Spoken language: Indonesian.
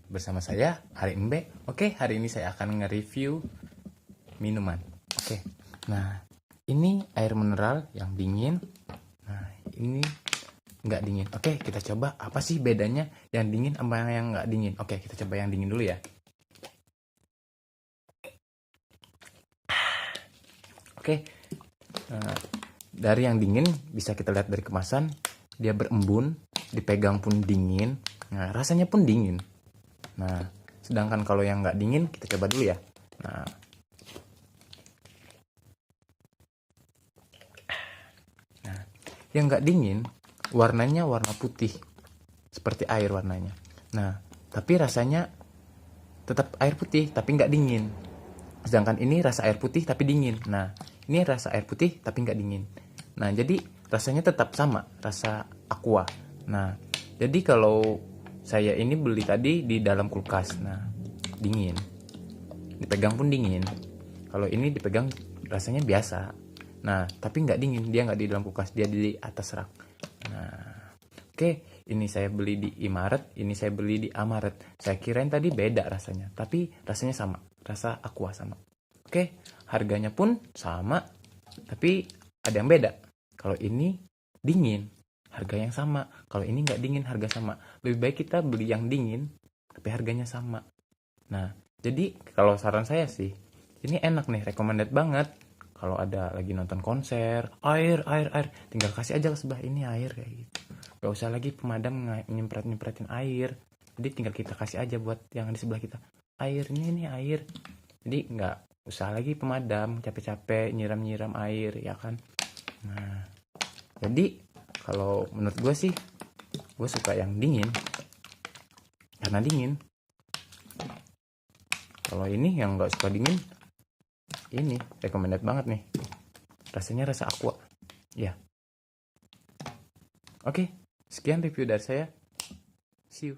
bersama saya Ari Embe. Oke, hari ini saya akan nge-review minuman. Oke, nah ini air mineral yang dingin. Nah ini nggak dingin. Oke, kita coba apa sih bedanya yang dingin sama yang nggak dingin. Oke, kita coba yang dingin dulu ya. Oke, nah, dari yang dingin bisa kita lihat dari kemasan, dia berembun, dipegang pun dingin. Nah rasanya pun dingin. Nah sedangkan kalau yang nggak dingin kita coba dulu ya. Nah yang nggak dingin warnanya warna putih seperti air warnanya. Nah tapi rasanya tetap air putih tapi nggak dingin. Sedangkan ini rasa air putih tapi dingin. Nah ini rasa air putih tapi nggak dingin. Nah jadi rasanya tetap sama, rasa aqua. Nah jadi kalau saya ini beli tadi di dalam kulkas. Nah dingin, dipegang pun dingin. Kalau ini dipegang rasanya biasa. Nah tapi nggak dingin, dia nggak di dalam kulkas, dia di atas rak. Nah oke, ini saya beli di Imaret, ini saya beli di Amaret. Saya kirain tadi beda rasanya, tapi rasanya sama, rasa aqua sama. Oke, harganya pun sama, tapi ada yang beda. Kalau ini dingin, harga yang sama. Kalau ini nggak dingin, harga sama. Lebih baik kita beli yang dingin, tapi harganya sama. Nah, jadi kalau saran saya sih, ini enak nih, recommended banget. Kalau ada lagi nonton konser, air, tinggal kasih aja ke sebelah ini air kayak gitu. Gak usah lagi pemadam nyempretin air. Jadi tinggal kita kasih aja buat yang di sebelah kita. Air, ini air. Jadi nggak usah lagi pemadam, capek-capek nyiram air, ya kan. Nah, jadi kalau menurut gue sih, gue suka yang dingin. Karena dingin. Kalau ini yang nggak suka dingin, ini recommended banget nih. Rasanya rasa aqua. Ya. Oke, sekian review dari saya. See you.